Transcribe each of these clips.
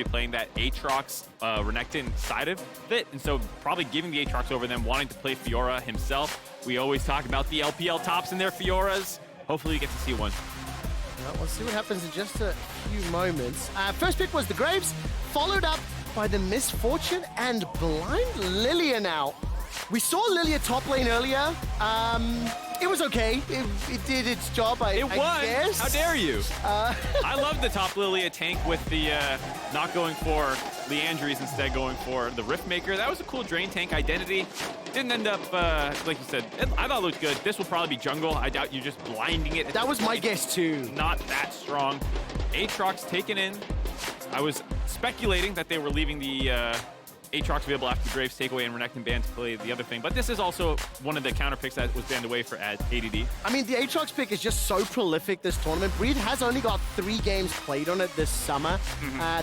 be playing that Aatrox Renekton side of it, and so probably giving the Aatrox over them, wanting to play Fiora himself. We always talk about the LPL tops and their Fioras. Hopefully you get to see one. Well, we'll see what happens in just a few moments. First pick was the Graves, followed up by the Misfortune and Blind Lillia now. We saw Lillia top lane earlier. It was okay. It did its job, I guess. How dare you? I love the top Lillia tank with the not going for Leandries, instead going for the Riftmaker. That was a cool drain tank identity. Didn't end up, like you said, I thought it looked good. This will probably be jungle. I doubt you're just blinding it. That was my guess too. Not that strong. Aatrox taken in. I was speculating that they were leaving the Aatrox available after the Graves takeaway and Renekton ban to play the other thing. But this is also one of the counter picks that was banned away for ADD. I mean, the Aatrox pick is just so prolific this tournament. Breed has only got 3 games played on it this summer.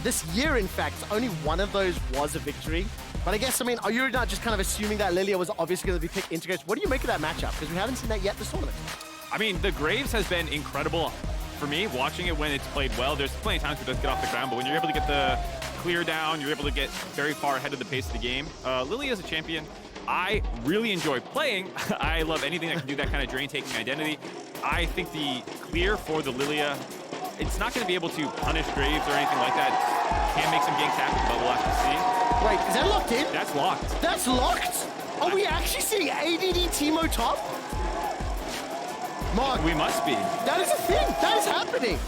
This year, in fact, only one of those was a victory. But I guess, I mean, are you not just kind of assuming that Lillia was obviously going to be picked integrated? What do you make of that matchup? Because we haven't seen that yet this tournament. I mean, the Graves has been incredible for me, watching it when it's played well. There's plenty of times where it does get off the ground, but when you're able to get the clear down, you're able to get very far ahead of the pace of the game. Lillia is a champion I really enjoy playing. I love anything that can do that kind of drain-taking identity. I think the clear for the Lillia, it's not going to be able to punish Graves or anything like that. It can make some ganks happen, but we'll have to see. Wait, is that locked in? That's locked. That's locked? Are we actually seeing ADD Teemo top? Mark. We must be. That is a thing. That is happening.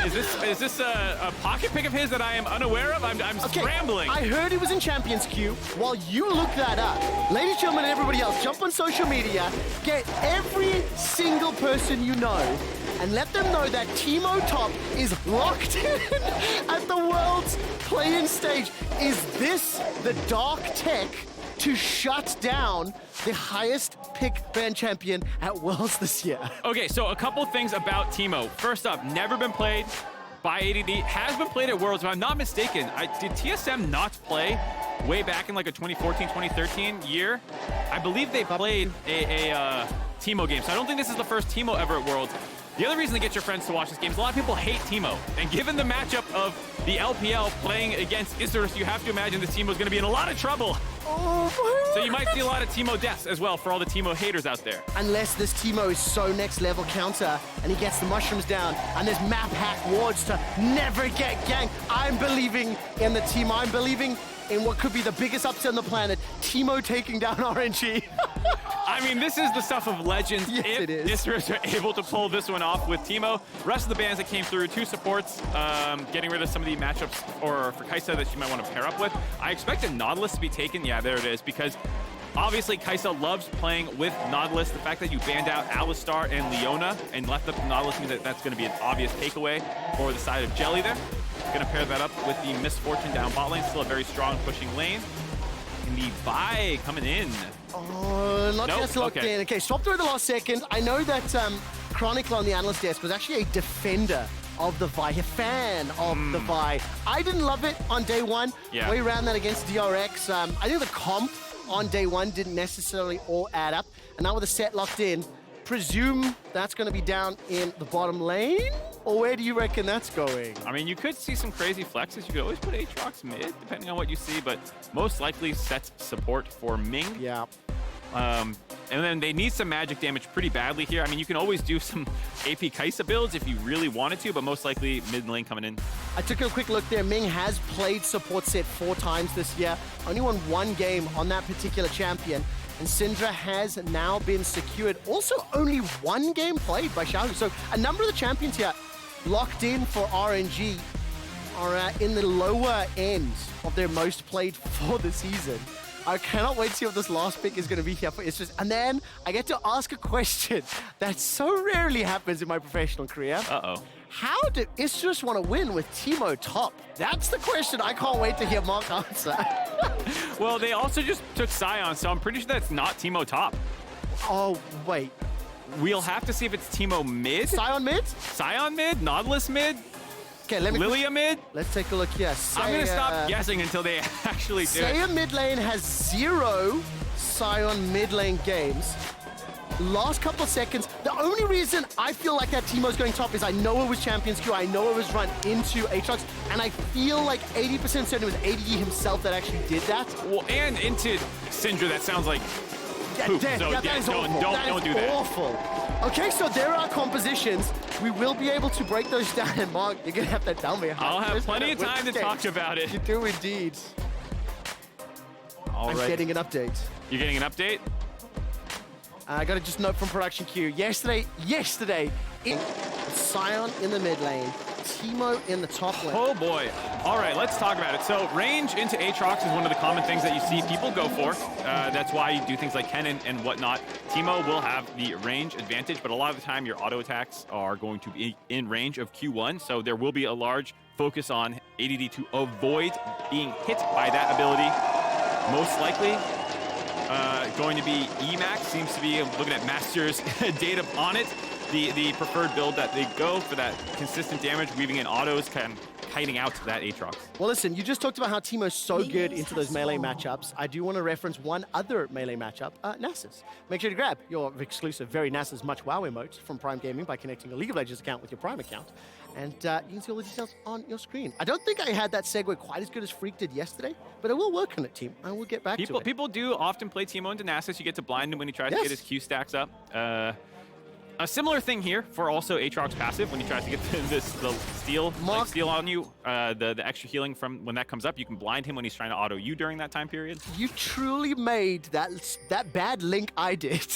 Is this a pocket pick of his that I am unaware of? I'm scrambling. I heard it was in Champions Queue. While you look that up, ladies, gentlemen, and everybody else, jump on social media, get every single person you know, and let them know that Teemo top is locked in at the World's Play-In stage. Is this the dark tech to shut down the highest pick ban champion at Worlds this year? Okay, so a couple things about Teemo. First up, never been played by ADD, has been played at Worlds. If I'm not mistaken, did TSM not play way back in like a 2014, 2013 year? I believe they played a Teemo game, so I don't think this is the first Teemo ever at Worlds. The other reason to get your friends to watch this game is a lot of people hate Teemo, and given the matchup of the LPL playing against Isurus, you have to imagine this Teemo is going to be in a lot of trouble. Oh, so you might see a lot of Teemo deaths as well for all the Teemo haters out there. Unless this Teemo is so next level counter and he gets the mushrooms down and there's map hack wards to never get ganked. I'm believing in the Teemo. I'm believing in what could be the biggest upset on the planet, Teemo taking down RNG. I mean, this is the stuff of legends. Yes, if it is. Isurus are able to pull this one off with Teemo, rest of the bans that came through, 2 supports, getting rid of some of the matchups or for Kaisa that you might want to pair up with. I expected Nautilus to be taken. Yeah, there it is, because obviously Kaisa loves playing with Nautilus. The fact that you banned out Alistar and Leona and left up Nautilus means that that's going to be an obvious takeaway for the side of Jelly there. Going to pair that up with the Misfortune down bot lane, still a very strong pushing lane. And the Vi coming in. Oh, not just locked in. Okay, swapped through the last second. I know that Chronicle on the analyst desk was actually a defender of the Vi, a fan of the Vi. I didn't love it on day one. Yeah. We ran that against DRX. I think the comp on day one didn't necessarily all add up. And now with the Sett locked in, presume that's going to be down in the bottom lane? Or where do you reckon that's going? I mean, you could see some crazy flexes. You could always put Aatrox mid, depending on what you see, but most likely Sett's support for Ming. Yeah. And then they need some magic damage pretty badly here. I mean, you can always do some AP Kaisa builds if you really wanted to, but most likely mid lane coming in. I took a quick look there. Ming has played support Sett 4 times this year. Only won 1 game on that particular champion. And Syndra has now been secured. Also, only 1 game played by Xiaohu. So a number of the champions here locked in for RNG are in the lower end of their most played for the season. I cannot wait to see what this last pick is going to be here for Isurus. And then I get to ask a question that so rarely happens in my professional career. Uh-oh. How did Isurus want to win with Teemo top? That's the question I can't wait to hear Mark answer. Well, they also just took Sion, so I'm pretty sure that's not Teemo top. Oh, wait. We'll have to see if it's Teemo mid. Sion mid? Sion mid? Nautilus mid? Okay, let me... Lillia mid? Let's take a look here. I'm going to stop guessing until they actually do it. Seiya mid lane has 0 Sion mid lane games. Last couple of seconds. The only reason I feel like that Teemo's going top is I know it was Champions Queue. I know it was run into Aatrox. and I feel like 80% certain it was ADD himself that actually did that. Well, and into Syndra, that sounds like poop. Dead. So Yeah, that is awful. don't do that. Awful. Okay, so there are compositions. We will be able to break those down. And Mark, you're going to have to tell me. I'll have plenty of time to talk about it. You do indeed. All I'm right. getting an update. You're getting an update? I got to just note from production queue. Yesterday, Sion in the mid lane, Teemo in the top lane. Oh boy. All right, let's talk about it. So range into Aatrox is one of the common things that you see people go for. That's why you do things like Kennen and whatnot. Teemo will have the range advantage, but a lot of the time your auto attacks are going to be in range of Q1, so there will be a large focus on ADD to avoid being hit by that ability. Most likely, going to be Emax, seems to be, looking at Master's data on it, the preferred build that they go for that consistent damage, weaving in autos, kind of kiting out that Aatrox. Well, listen, you just talked about how Teemo's so good into those melee matchups. I do want to reference one other melee matchup, Nasus. Make sure to grab your exclusive Very Nasus Much Wow emote from Prime Gaming by connecting a League of Legends account with your Prime account. And you can see all the details on your screen. I don't think I had that segue quite as good as Freak did yesterday, but I will work on it, team. I will get back to it. People do often play Teemo into Nasus. You get to blind him when he tries to get his Q stacks up. A similar thing here for also Aatrox passive when he tries to get the steal on you, the extra healing from when that comes up. You can blind him when he's trying to auto you during that time period. You truly made that bad link I did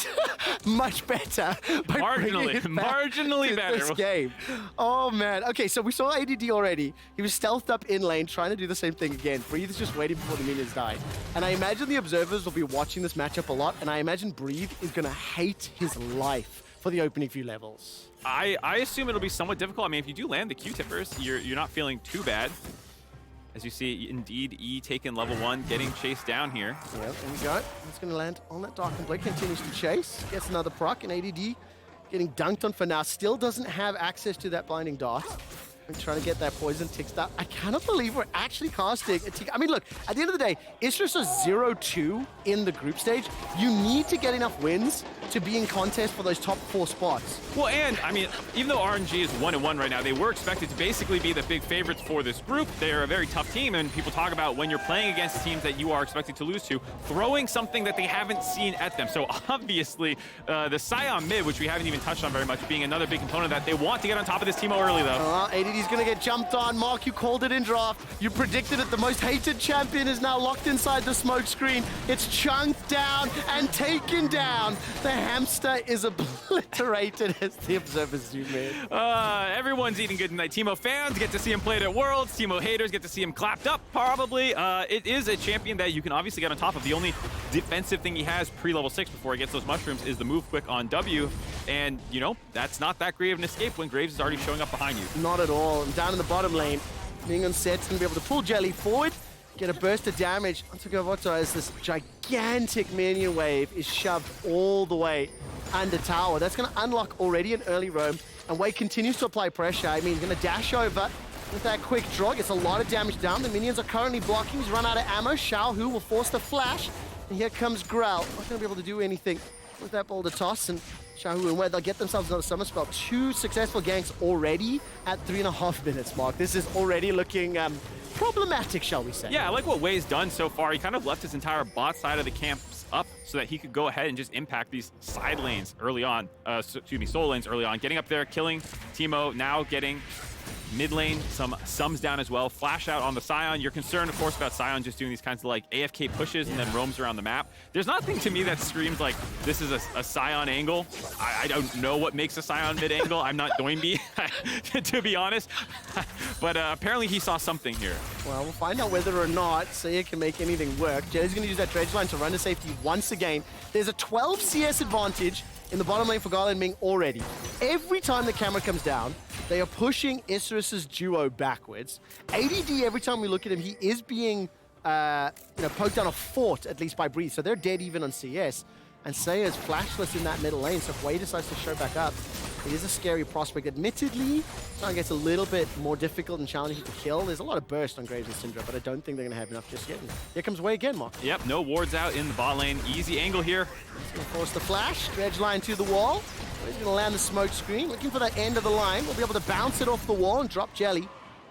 much better by marginally better this game. Oh man. Okay, so we saw ADD already. He was stealthed up in lane, trying to do the same thing again. Breathe is just waiting before the minions die. And I imagine the observers will be watching this matchup a lot, and I imagine Breathe is gonna hate his life for the opening few levels. I assume it'll be somewhat difficult. I mean, if you do land the Q-tippers, you're not feeling too bad. As you see, indeed, E taking level 1, getting chased down here. Yeah, there we go. It's going to land on that Darkened Blade, continues to chase, gets another proc, and ADD getting dunked on for now. Still doesn't have access to that blinding dart. I'm trying to get that poison tick start. I cannot believe we're actually casting a tick. I mean, look, at the end of the day, Isurus is 0-2 in the group stage. You need to get enough wins to be in contest for those top 4 spots. Well, and, I mean, even though RNG is 1-1 right now, they were expected to basically be the big favorites for this group. They're a very tough team, and people talk about when you're playing against teams that you are expected to lose to, throwing something that they haven't seen at them. So obviously, the Sion mid, which we haven't even touched on very much, being another big component of that. They want to get on top of this Teemo early, though. ADD's going to get jumped on. Mark, you called it in draft. You predicted it. The most hated champion is now locked inside the smoke screen. It's chunked down and taken down. The hamster is obliterated as the observers zoom in. Everyone's eating good tonight. Teemo fans get to see him played at Worlds. Teemo haters get to see him clapped up, probably. It is a champion that you can obviously get on top of. The only defensive thing he has pre-level 6 before he gets those mushrooms is the move quick on W. And, you know, that's not that great of an escape when Graves is already showing up behind you. Not at all. And down in the bottom lane, Ming and Sett's going to be able to pull Jelly forward, get a burst of damage onto Gavotto as this gigantic minion wave is shoved all the way under tower. That's going to unlock already an early roam, and Wei continues to apply pressure. I mean, going to dash over with that quick draw, gets a lot of damage down. The minions are currently blocking. He's run out of ammo. Xiaohu will force the flash, and here comes Grell. Not going to be able to do anything with that boulder toss, and Xiaohu and Wei, they'll get themselves another summer spell. 2 successful ganks already at 3.5 minutes, Mark. This is already looking problematic, shall we say. Yeah, I like what Wei's done so far. He kind of left his entire bot side of the camps up so that he could go ahead and just impact these side lanes early on. Soul lanes early on. Getting up there, killing Teemo, now getting mid lane, some sums down as well. Flash out on the Sion. You're concerned, of course, about Sion just doing these kinds of like AFK pushes and then roams around the map. There's nothing to me that screams like this is a Sion angle. I don't know what makes a Sion mid angle. I'm not Doinby, to be honest. But apparently he saw something here. Well, we'll find out whether or not Seiya can make anything work. Jelly's going to use that dredge line to run to safety once again. There's a 12 CS advantage in the bottom lane for Gala and Ming already. Every time the camera comes down, they are pushing Isurus's duo backwards. ADD, every time we look at him, he is being poked down a fort, at least by Breathe. So they're dead even on CS. And Seiya's flashless in that middle lane, so if Wei decides to show back up, he is a scary prospect. Admittedly, it gets a little bit more difficult and challenging to kill. There's a lot of burst on Graves and Syndra, but I don't think they're going to have enough just yet. And here comes Wei again, Mark. Yep, no wards out in the bot lane. Easy angle here. He's going to force the flash, dredge line to the wall. He's going to land the smoke screen, looking for that end of the line. We'll be able to bounce it off the wall and drop Jelly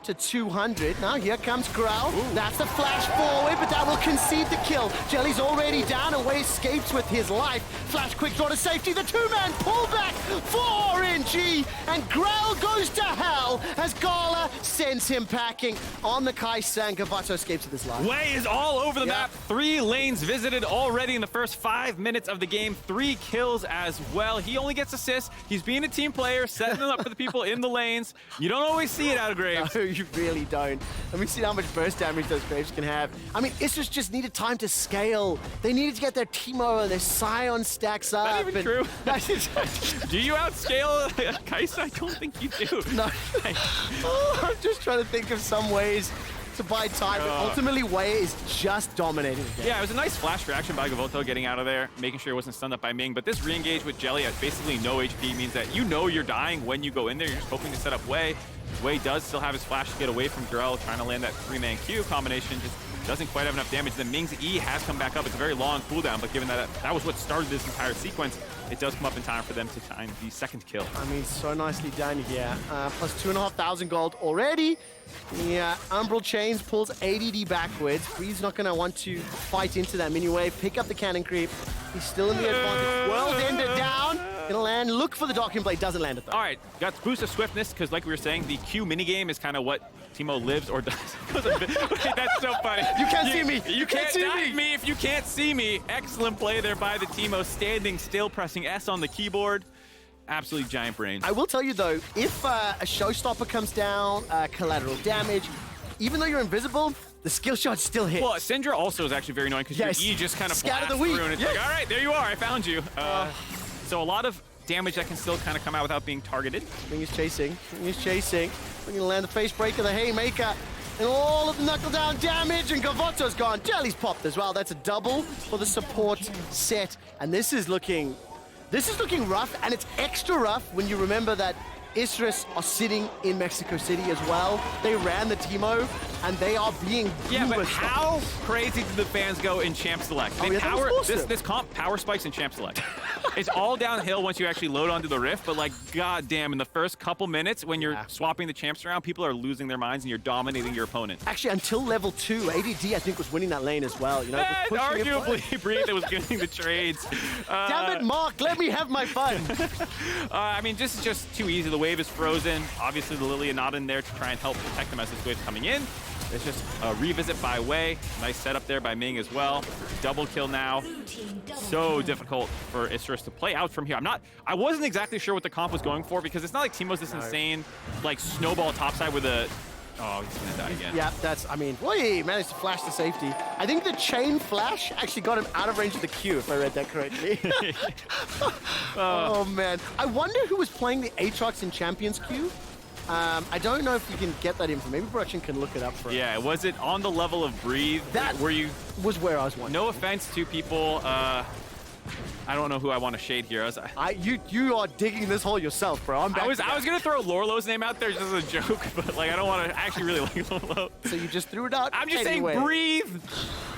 to 200. Now here comes Grell. That's the flash forward, but that will concede the kill. Jelly's already down, away escapes with his life. Flash quick draw to safety. The two-man pullback for RNG, and Grell goes to hell as Gala sends him packing on the Kaisa, and Gavotto escapes with his life. Way is all over the map. 3 lanes visited already in the first 5 minutes of the game. 3 kills as well. He only gets assists. He's being a team player, setting them up for the people in the lanes. You don't always see it out of Graves. No, you really don't. Let me see how much burst damage those Graves can have. I mean, Isurus just needed time to scale. They needed to get their Teemo and their Sion stacks up. Not even true. Do you outscale Kaisa? I don't think you do. No. I'm just trying to think of some ways to buy time, but ultimately Wei is just dominating again. Yeah, it was a nice flash reaction by Gavotto getting out of there, making sure he wasn't stunned up by Ming, but this re-engage with Jelly at basically no HP means that you know you're dying when you go in there. You're just hoping to set up Wei. Wei does still have his flash to get away from Grell, trying to land that 3-man Q combination, just doesn't quite have enough damage. Then Ming's E has come back up. It's a very long cooldown, but given that that was what started this entire sequence, it does come up in time for them to find the second kill. I mean, so nicely done here. Plus 2,500 gold already. Yeah, Umbral Chains pulls ADD backwards. Breeze's not going to want to fight into that mini wave. Pick up the cannon creep. He's still in the advantage. World Ender down. Gonna land. Look for the docking blade. Doesn't land it though. All right, got boost of swiftness because, like we were saying, the Q minigame is kind of what Teemo lives or does. Wait, that's so funny. You can't see me. You can't dive me if you can't see me. Excellent play there by the Teemo, standing still, pressing S on the keyboard. Absolutely giant brains. I will tell you though, if a showstopper comes down, collateral damage, even though you're invisible, the skill shot still hits. Well, Syndra also is actually very annoying because your E just kind of blasts through, and it's like, all right, there you are, I found you. So a lot of damage that can still kind of come out without being targeted. Ming is chasing. Ming is chasing. We're gonna land the face breaker, the haymaker, and all of the knuckle down damage, and Gavotto's gone. Jelly's popped as well. That's a double for the support set, and this is looking rough, and it's extra rough when you remember that Isurus are sitting in Mexico City as well. They ran the Teemo, and they are being Yeah, but how crazy did the fans go in Champ Select? They this comp power spikes in Champ Select. It's all downhill once you actually load onto the Rift, but like, goddamn, in the first couple minutes when you're swapping the champs around, people are losing their minds and you're dominating your opponent. Actually, until level 2, ADD I think was winning that lane as well. You know, arguably, Breathe was getting the trades. Damn it, Mark, let me have my fun. I mean, this is just too easy. The wave is frozen. Obviously, the Lillia not in there to try and help protect them as this wave's coming in. It's just a revisit by Wei. Nice setup there by Ming as well. Double kill now. So difficult for Isurus to play out from here. I wasn't exactly sure what the comp was going for because it's not like Teemo's this insane, like, snowball topside with a... Oh, he's gonna die again. Yeah, that's, I mean, boy, he managed to flash to safety. I think the chain flash actually got him out of range of the Q, if I read that correctly. Oh, man. I wonder who was playing the Aatrox in Champions Q. I don't know if you can get that info. Maybe production can look it up for us. Yeah, was it on the level of Breathe? That was where I was wondering. No offense to people, I don't know who I want to shade here. You are digging this hole yourself, bro. I was gonna throw Lorlo's name out there just as a joke, but like I don't want to actually really like Lorlo. So you just threw it out. I'm just saying, Breathe.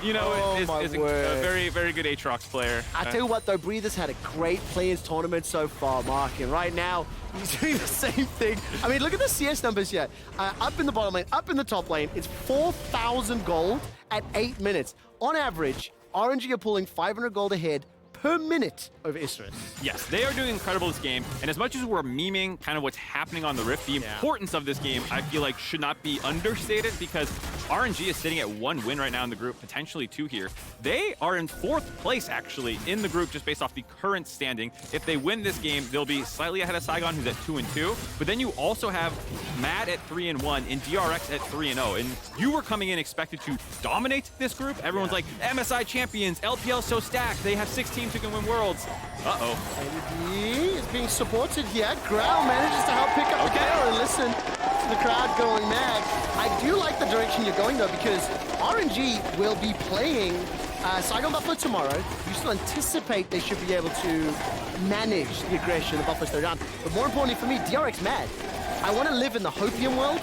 You know, is a very, very good Aatrox player. I tell you what, though, Breathe has had a great Play-Ins tournament so far, Mark, and right now he's doing the same thing. I mean, look at the CS numbers here. Up in the bottom lane, up in the top lane, it's 4,000 gold at 8 minutes. On average, RNG are pulling 500 gold ahead per minute over Isurus. Yes, they are doing incredible this game, and as much as we're memeing kind of what's happening on the Rift, the importance of this game, I feel like, should not be understated because RNG is sitting at 1 win right now in the group, potentially 2 here. They are in 4th place, actually, in the group just based off the current standing. If they win this game, they'll be slightly ahead of Saigon, who's at 2-2, but then you also have Mad at 3-1 and DRX at 3-0, and you were coming in expected to dominate this group. Everyone's like, MSI champions, LPL so stacked, they have 6 teams who can win Worlds. Uh-oh. ADD is being supported here. Grell manages to help pick up the kill and listen to the crowd going mad. I do like the direction you're going, though, because RNG will be playing Saigon Buffalo tomorrow. You still anticipate they should be able to manage the aggression the Buffalo's throw down. But more importantly for me, DRX mad. I want to live in the Hopium world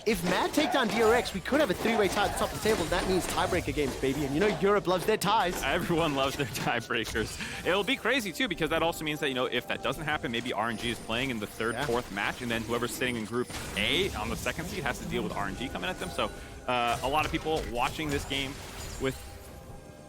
if Mad take down DRX, we could have a three-way tie at the top of the table. That means tiebreaker games, baby. And you know Europe loves their ties. Everyone loves their tiebreakers. It'll be crazy, too, because that also means that, you know, if that doesn't happen, maybe RNG is playing in the third, fourth match, and then whoever's sitting in Group A on the second seed has to deal with RNG coming at them. So a lot of people watching this game with,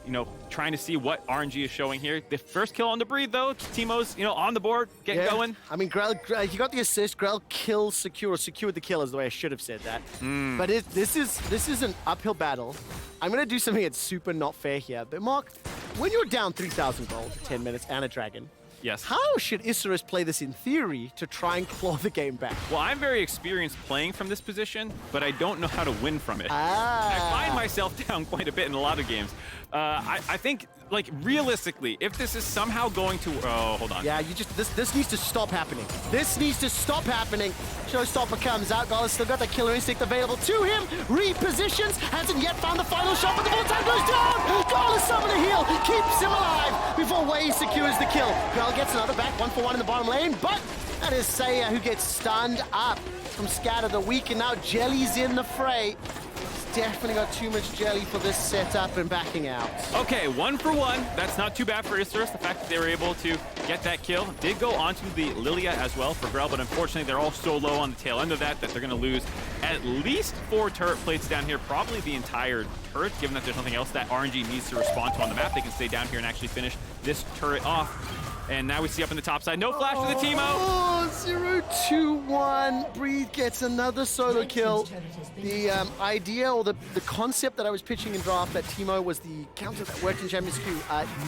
you know, trying to see what RNG is showing here. The first kill on the Breathe, though. Teemo's, you know, on the board, getting going. I mean, Grell, he got the assist. Grell kills secure, or secured the kill is the way I should have said that. But this is an uphill battle. I'm going to do something that's super not fair here. But Mark, when you're down 3,000 gold for 10 minutes and a dragon, yes. How should Isurus play this in theory to try and claw the game back? Well, I'm very experienced playing from this position, but I don't know how to win from it. I find myself down quite a bit in a lot of games. I think, like, realistically, if this is somehow going to... Oh, hold on. Yeah, this needs to stop happening. This needs to stop happening. Showstopper comes out. Gala's still got the killer instinct available to him. Repositions. Hasn't yet found the final shot, but the full time goes down. Gala summon a heal. Keeps him alive before Wei secures the kill. Grell gets another back. 1-for-1 in the bottom lane, but that is Seiya who gets stunned up from Scatter the Weak, and now Jelly's in the fray. Definitely got too much jelly for this setup and backing out. Okay, 1-for-1. That's not too bad for Isurus. The fact that they were able to get that kill did go onto the Lillia as well for Grell, but unfortunately they're all so low on the tail end of that they're going to lose at least 4 turret plates down here, probably the entire turret, given that there's nothing else that RNG needs to respond to on the map. They can stay down here and actually finish this turret off. And now we see up in the top side, no flash for the Teemo. Oh, 0-2-1. Breathe gets another solo kill. The idea or the concept that I was pitching in draft that Teemo was the counter that worked in Champions Q,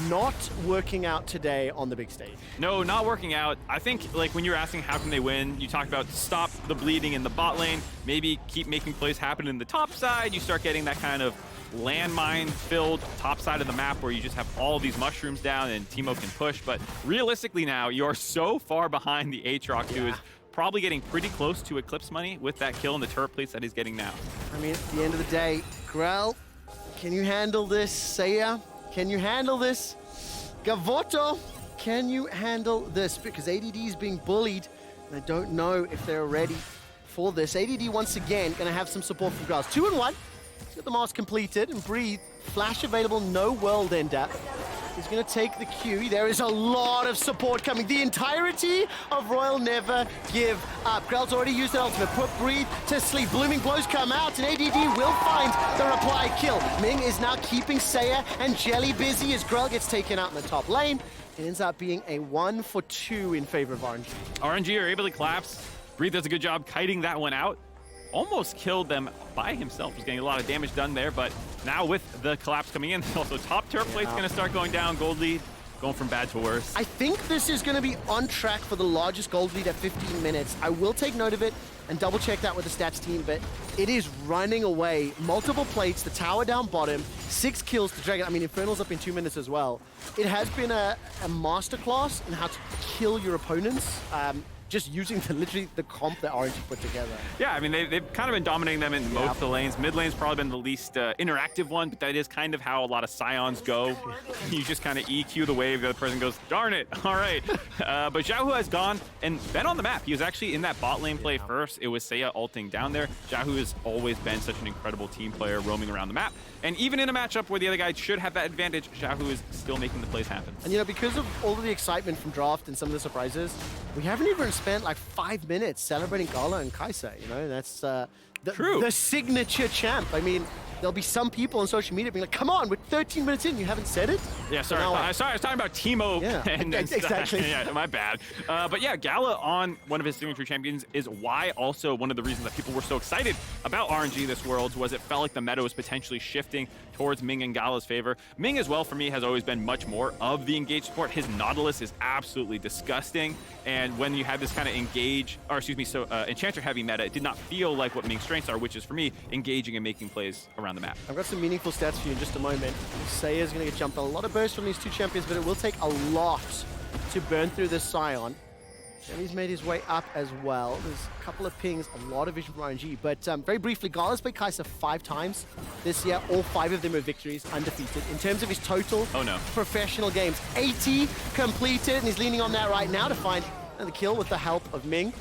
not working out today on the big stage. No, not working out. I think, like, when you're asking how can they win, you talked about stop the bleeding in the bot lane, maybe keep making plays happen in the top side. You start getting that kind of landmine-filled top side of the map where you just have all these mushrooms down and Teemo can push. But realistically now, you're so far behind the Aatrox, who is probably getting pretty close to Eclipse money with that kill and the turret plates that he's getting now. I mean, at the end of the day, Grell, can you handle this? Seiya, can you handle this? Gavotto, can you handle this? Because ADD is being bullied, and I don't know if they're ready for this. ADD, once again, going to have some support from Grell. 2-1. He's got the mask completed and Breathe. Flash available, no world ender. He's going to take the Q. There is a lot of support coming. The entirety of Royal never give up. Grell's already used an ultimate. Put Breathe to sleep. Blooming blows come out, and ADD will find the reply kill. Ming is now keeping Seiya and Jelly busy as Grell gets taken out in the top lane. It ends up being a 1-for-2 in favor of RNG. RNG are able to collapse. Breathe does a good job kiting that one out. Almost killed them by himself. Was getting a lot of damage done there, but now with the collapse coming in, also top turret plate's going to start going down. Gold lead going from bad to worse. I think this is going to be on track for the largest gold lead at 15 minutes. I will take note of it and double check that with the stats team, but it is running away. Multiple plates, the tower down bottom, 6 kills to Dragon. I mean, Infernal's up in 2 minutes as well. It has been a masterclass in how to kill your opponents. Just using literally the comp that RNG put together. Yeah, I mean, they've kind of been dominating them in most of the lanes. Mid lane's probably been the least interactive one, but that is kind of how a lot of Sions go. You just kind of EQ the wave, the other person goes, darn it, all right. But Xiaohu has gone and been on the map. He was actually in that bot lane play first. It was Seiya ulting down there. Xiaohu has always been such an incredible team player roaming around the map. And even in a matchup where the other guy should have that advantage, Xiaohu is still making the plays happen. And you know, because of all of the excitement from draft and some of the surprises, we haven't even spent like 5 minutes celebrating Gala and Kaisa. You know, that's the signature champ. I mean, there'll be some people on social media being like, come on, we're 13 minutes in, you haven't said it? Yeah, sorry. I was talking about Teemo. Yeah, and exactly. Yeah, my bad. But yeah, Gala on one of his signature champions is why also one of the reasons that people were so excited about RNG this Worlds was it felt like the meta was potentially shifting towards Ming and Gala's favor. Ming as well, for me, has always been much more of the engaged support. His Nautilus is absolutely disgusting. And when you have this kind of Enchanter heavy meta, it did not feel like what Ming's strengths are, which is, for me, engaging and making plays around the map. I've got some meaningful stats for you in just a moment. Seiya's going to get jumped. A lot of bursts from these two champions, but it will take a lot to burn through this Sion. And he's made his way up as well. There's a couple of pings, a lot of vision from RNG. But very briefly, Gala's played Kaisa 5 times this year. All 5 of them are victories, undefeated. In terms of his total professional games, 80 completed. And he's leaning on that right now to find the kill with the help of Ming.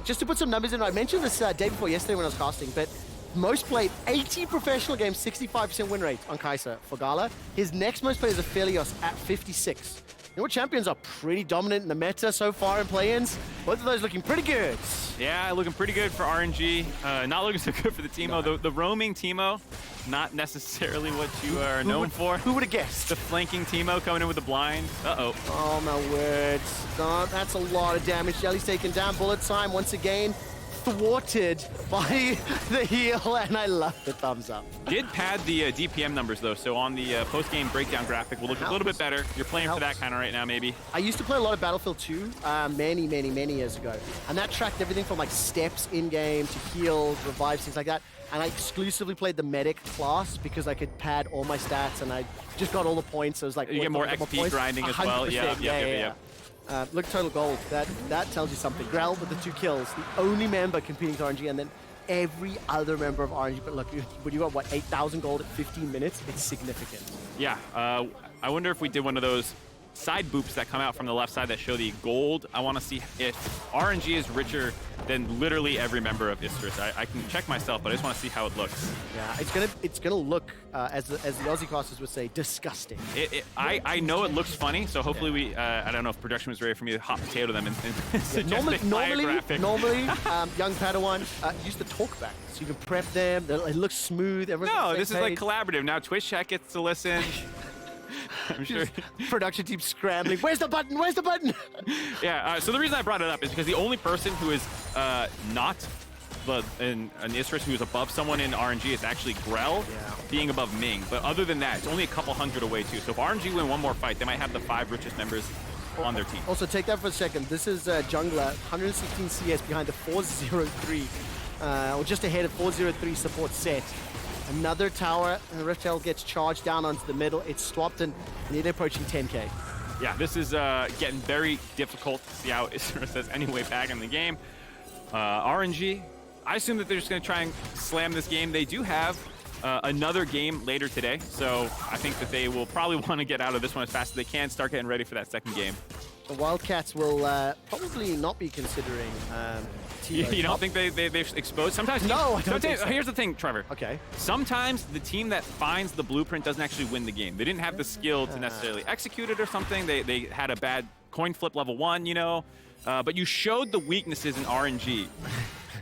Just to put some numbers in, I mentioned this day before yesterday when I was casting, but most played, 80 professional games, 65% win rate on Kaisa for Gala. His next most played is Aphelios at 56. You know what, champions are pretty dominant in the meta so far in play-ins. Both of those looking pretty good. Yeah, looking pretty good for RNG. Not looking so good for the Teemo. No. The roaming Teemo, not necessarily what you are known for. Who would have guessed? The flanking Teemo coming in with the blind. Uh-oh. Oh, my words. God, that's a lot of damage. Jelly's taken down. Bullet time once again. Thwarted by the heal, and I love the thumbs up. Did pad the DPM numbers, though, so on the post-game breakdown graphic will look a little bit better. You're playing for that kind of right now, maybe. I used to play a lot of Battlefield 2 many years ago, and that tracked everything from like steps in-game to heals, revives, things like that. And I exclusively played the medic class because I could pad all my stats, and I just got all the points. So it was like you get more XP grinding as well. Yeah. Look, total gold. That tells you something. Grell with the 2 kills, the only member competing to RNG, and then every other member of RNG. But look, when you got what, 8,000 gold at 15 minutes, it's significant. Yeah. I wonder if we did one of those side boops that come out from the left side that show the gold. I want to see if RNG is richer than literally every member of Isurus. I can check myself, but I just want to see how it looks. Yeah, it's gonna look as the Aussie casters would say, disgusting. I know it looks funny, so hopefully we. I don't know if production was ready for me to hot potato them and suggest normally, young Padawan use the talkback, so you can prep them. It looks smooth. No, this is like collaborative. Now Twitch chat gets to listen. I'm sure. Production team scrambling. Where's the button? Where's the button? Yeah, so the reason I brought it up is because the only person who is not an Isurus who is above someone in RNG is actually Grell being above Ming. But other than that, it's only a couple hundred away too. So if RNG win one more fight, they might have the 5 richest members on their team. Also, take that for a second. This is Jungler, 116 CS behind the 403, or just ahead of 403 support Sett. Another tower, and the Rift Herald gets charged down onto the middle. It's swapped and nearly approaching 10k. Yeah, this is getting very difficult to see how Isurus has any way back in the game. RNG, I assume that they're just going to try and slam this game. They do have another game later today, so I think that they will probably want to get out of this one as fast as they can, start getting ready for that second game. The Wildcats will probably not be considering You don't think they've exposed? Sometimes no, I don't think so. Here's the thing, Trevor. Okay. Sometimes the team that finds the blueprint doesn't actually win the game. They didn't have the skill to necessarily execute it or something. They had a bad coin flip level 1, you know. But you showed the weaknesses in RNG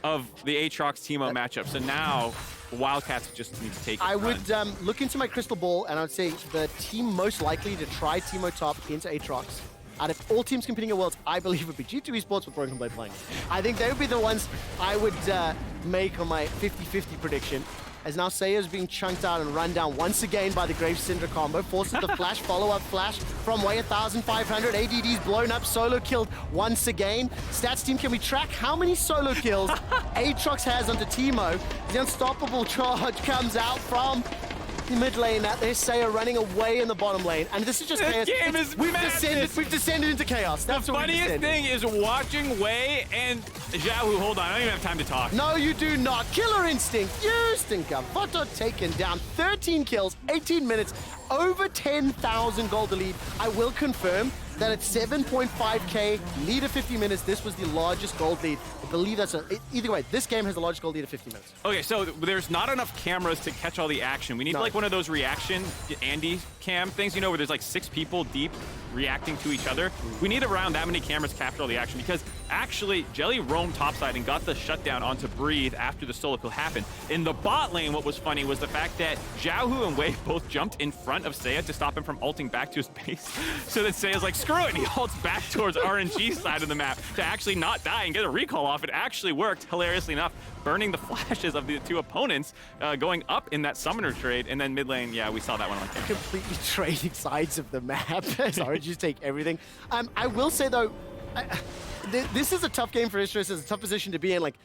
of the Aatrox Teemo matchup. So now Wildcats just need to take it. I would look into my crystal ball, and I would say the team most likely to try Teemo top into Aatrox, out of all teams competing at Worlds, I believe would be G2 eSports with Broken Blade playing. I think they would be the ones I would make on my 50-50 prediction. As now Seiya is being chunked out and run down once again by the Grave Syndra combo. Forces the flash, follow-up flash from way 1,500. ADD's blown up, solo killed once again. Stats team, can we track how many solo kills Aatrox has onto Teemo? The unstoppable charge comes out from the mid lane. There's Seiya running away in the bottom lane, and this is just chaos. Game is We've descended into chaos. That's the funniest thing is watching Wei and Xiaohu. Hold on, I don't even have time to talk. No, you do not. Killer instinct used, and Gavotto taken down. 13 kills, 18 minutes, over 10,000 gold to lead. I will confirm that at 7.5k, lead of 50 minutes, this was the largest gold lead. I believe that's either way, this game has the largest gold lead of 50 minutes. Okay, so there's not enough cameras to catch all the action. We need like one of those reaction Andy cam things, you know, where there's like 6 people deep reacting to each other. We need around that many cameras to capture all the action, because actually Jelly roamed topside and got the shutdown onto Breathe after the solo kill happened. In the bot lane, what was funny was the fact that Xiaohu and Wei both jumped in front of Seiya to stop him from ulting back to his base. So that Seiya's like, screw it, and he ults back towards RNG's side of the map to actually not die and get a recall off. It actually worked, hilariously enough, burning the flashes of the 2 opponents, going up in that summoner trade. And then mid lane, yeah, we saw that one on camera. Completely trading sides of the map. Sorry, just take everything. I will say though, this is a tough game for Isurus. It's a tough position to be in. Like,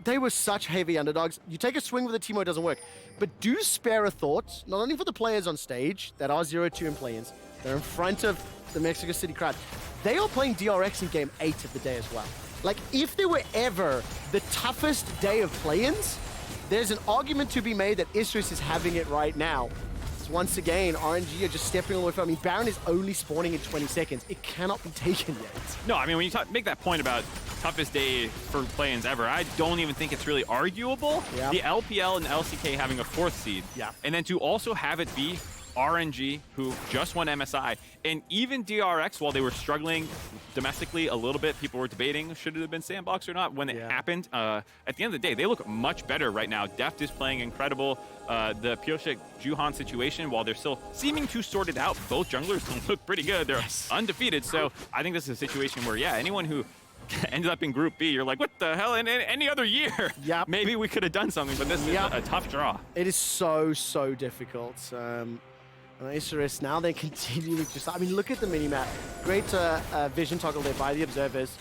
they were such heavy underdogs. You take a swing with a Teemo, it doesn't work. But do spare a thought, not only for the players on stage that are 0-2 in play-ins, they're in front of the Mexico City crowd. They are playing DRX in game 8 of the day as well. Like, if there were ever the toughest day of play-ins, there's an argument to be made that Isurus is having it right now. So once again, RNG are just stepping away from. I mean, Baron is only spawning in 20 seconds. It cannot be taken yet. No, I mean, when you make that point about toughest day for play-ins ever, I don't even think it's really arguable. Yep. The LPL and LCK having a 4th seed. Yeah. And then to also have it be RNG, who just won MSI, and even DRX, while they were struggling domestically a little bit, people were debating, should it have been sandbox or not when it happened. At the end of the day, they look much better right now. Deft is playing incredible. The Pioshik Juhan situation, while they're still seeming to sort it out, both junglers look pretty good. They're undefeated. So I think this is a situation where, yeah, anyone who ended up in Group B, you're like, what the hell? In any other year, maybe we could have done something, but this is a tough draw. It is so difficult. Isurus, now they continue to just, I mean, look at the minimap. Great vision toggle there by the observers.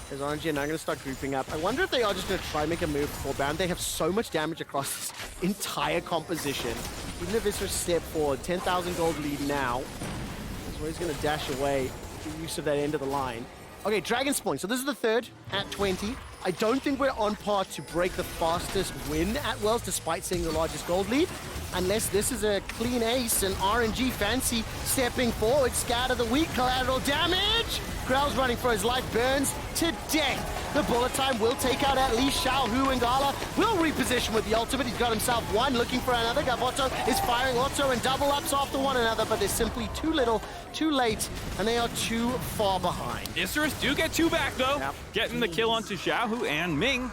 There's RNG and now going to start grouping up. I wonder if they are just going to try and make a move for Baron. They have so much damage across this entire composition. Even if Isurus step forward, 10,000 gold lead now. So he's going to dash away the use of that end of the line. Okay, Dragon's Point. So this is the 3rd at 20. I don't think we're on par to break the fastest win at Worlds, despite seeing the largest gold lead. Unless this is a clean ace and RNG fancy stepping forward. Scout of the week, collateral damage. Grell's running for his life, burns to death. The bullet time will take out at least Xiaohu, and Gala will reposition with the ultimate. He's got himself one, looking for another. Gavotto is firing auto and double ups after one another, but there's simply too little, too late, and they are too far behind. Isurus do get 2 back, though. Getting the kill onto Xiaohu and Ming.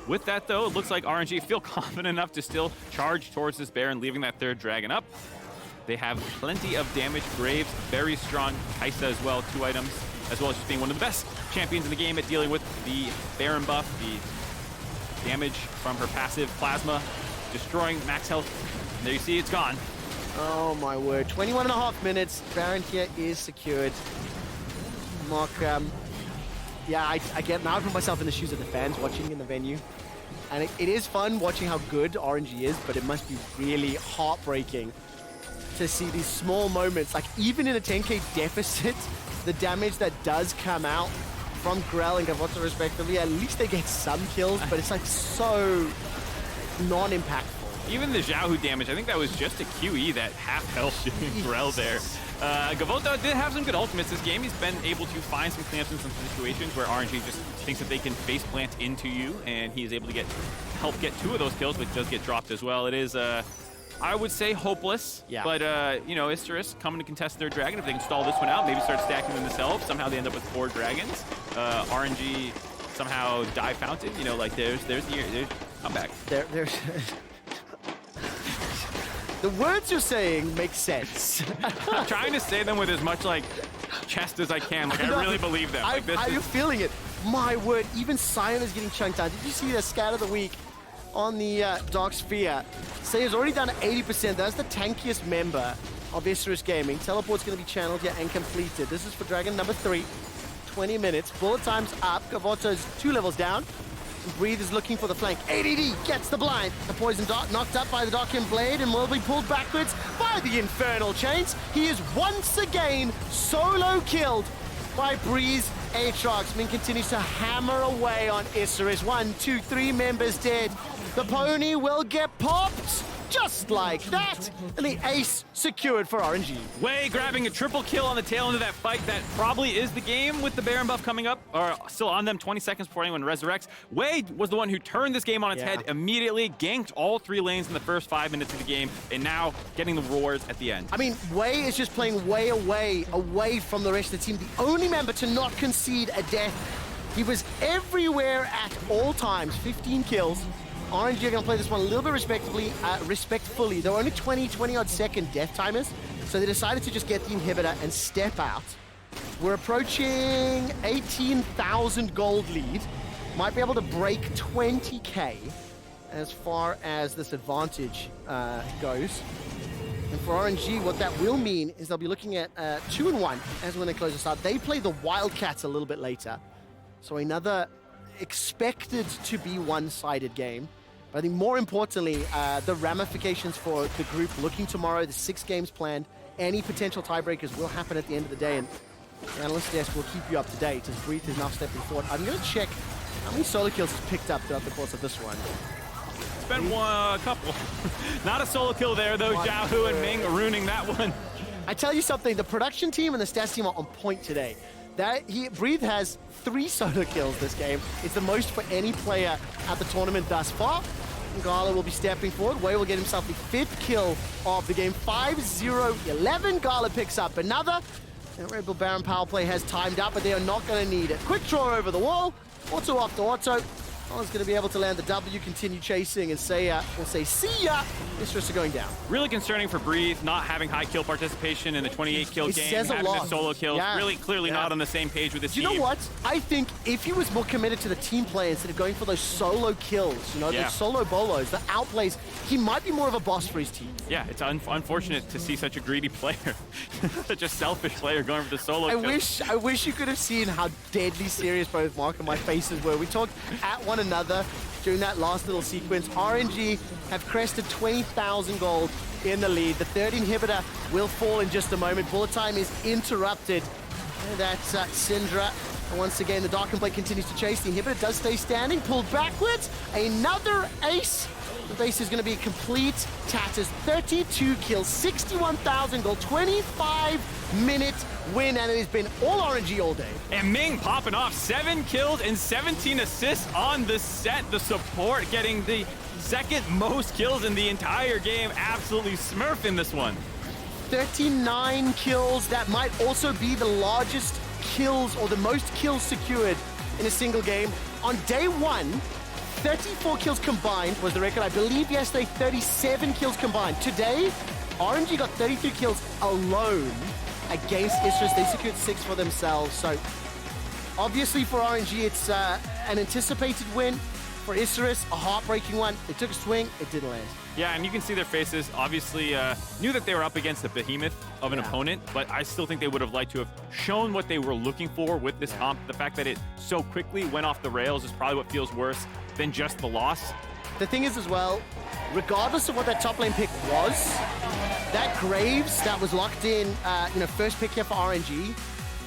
With that, though, it looks like RNG feel confident enough to still charge towards this Baron, leaving that 3rd dragon up. They have plenty of damage. Graves, very strong. Kaisa as well, 2 items, as well as just being one of the best champions in the game at dealing with the Baron buff, the damage from her passive Plasma, destroying max health. And there you see, it's gone. Oh my word, 21.5 minutes. Baron here is secured. Mark, yeah, I get now. I put myself in the shoes of the fans watching in the venue, and it is fun watching how good RNG is, but it must be really heartbreaking to see these small moments. Like even in a 10k deficit, the damage that does come out from Grell and Gavotto respectively, at least they get some kills, but it's like so non-impactful. Even the Xiaohu damage, I think that was just a QE, that half health shooting Grell there. Gavotto did have some good ultimates this game. He's been able to find some clamps in some situations where RNG just thinks that they can face plant into you, and he is able to help get 2 of those kills, but does get dropped as well. It is, I would say, hopeless. But, you know, Isurus coming to contest their dragon. If they can stall this one out, maybe start stacking them themselves. Somehow they end up with 4 dragons. RNG somehow die fountain. You know, like there's comeback. There's the words you're saying make sense. I'm trying to say them with as much like chest as I can. Like I really believe them. Like, I'm feeling it. My word, even Sion is getting chunked down. Did you see the scat of the week on the Dark Sphere? Seiyah's already done 80%. That's the tankiest member of Isurus Gaming. Teleport's going to be channeled here and completed. This is for Dragon number 3. 20 minutes. Bullet time's up. Gavotto's 2 levels down. Breathe is looking for the flank. ADD gets the blind. The poison dart knocked up by the Darkin Blade and will be pulled backwards by the Infernal Chains. He is once again solo killed by Breeze Aatrox. Ming continues to hammer away on Isurus. 1, 2, 3 members dead. The pony will get popped just like that. And the ace secured for RNG. Wei grabbing a triple kill on the tail end of that fight. That probably is the game with the Baron buff coming up, or still on them 20 seconds before anyone resurrects. Wei was the one who turned this game on its head immediately, ganked all 3 lanes in the first 5 minutes of the game, and now getting the rewards at the end. I mean, Wei is just playing way away from the rest of the team. The only member to not concede a death. He was everywhere at all times. 15 kills. RNG are going to play this one a little bit respectfully. There were only 20-odd second death timers, so they decided to just get the inhibitor and step out. We're approaching 18,000 gold lead. Might be able to break 20k as far as this advantage goes. And for RNG, what that will mean is they'll be looking at 2-1 as when they close this out. They play the Wildcats a little bit later. So another expected to be one-sided game. But I think more importantly, the ramifications for the group looking tomorrow, the 6 games planned, any potential tiebreakers will happen at the end of the day, and the analyst desk will keep you up to date as Breathe is now stepping forward. I'm going to check how many solo kills he's picked up throughout the course of this one. It's been a couple. Not a solo kill there, though. Xiaohu and Ming ruining that one. I tell you something, the production team and the stats team are on point today. Breathe has 3 solo kills this game. It's the most for any player at the tournament thus far. Gala will be stepping forward. Wei will get himself the 5th kill of the game. 5-0-11. Gala picks up another. And Red Bull Baron power play has timed out, but they are not going to need it. Quick draw over the wall. Auto after auto. Gala's going to be able to land the W, continue chasing, and seiya will say, see ya. Isurus are going down. Really concerning for Breathe, not having high kill participation in the 28 kill game, says a having lot. the solo kills. Yeah. Really clearly not on the same page with his team. You know what? I think if he was more committed to the team play instead of going for those solo kills, you know, those solo bolos, the outplays, he might be more of a boss for his team. Yeah, it's unfortunate to see such a greedy player, such a selfish player going for the solo kills. I wish you could have seen how deadly serious both Mark and my faces were. We talked at one another during that last little sequence. RNG have crested 20,000 gold in the lead. The 3rd inhibitor will fall in just a moment. Bullet time is interrupted. And that's Syndra. And once again, the Dark Blade continues to chase. The inhibitor does stay standing, pulled backwards. Another ace. The base is going to be complete tatters. 32 kills, 61,000 gold, 25-minute win, and it has been all RNG all day. And Ming popping off 7 kills and 17 assists on the Sett. The support getting the 2nd most kills in the entire game. Absolutely smurfing this one. 39 kills. That might also be the largest kills or the most kills secured in a single game. On day 1, 34 kills combined was the record. I believe yesterday 37 kills combined. Today, RNG got 33 kills alone against Isurus. They secured 6 for themselves. So obviously for RNG, it's an anticipated win. For Isurus, a heartbreaking one. They took a swing, it didn't land. Yeah, and you can see their faces. Obviously, knew that they were up against a behemoth of an opponent, but I still think they would have liked to have shown what they were looking for with this comp. The fact that it so quickly went off the rails is probably what feels worse than just the loss. The thing is as well, regardless of what that top lane pick was, that Graves that was locked in, first pick here for RNG,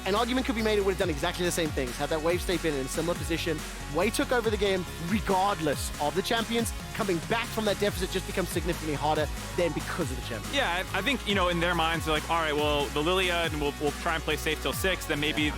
an argument could be made it would have done exactly the same things. Had that wave stay been in a similar position, Wei took over the game regardless of the champions. Coming back from that deficit just becomes significantly harder than because of the champions. Yeah, I think, in their minds, they're like, all right, well, the Lillia, and we'll try and play safe till 6, then maybe the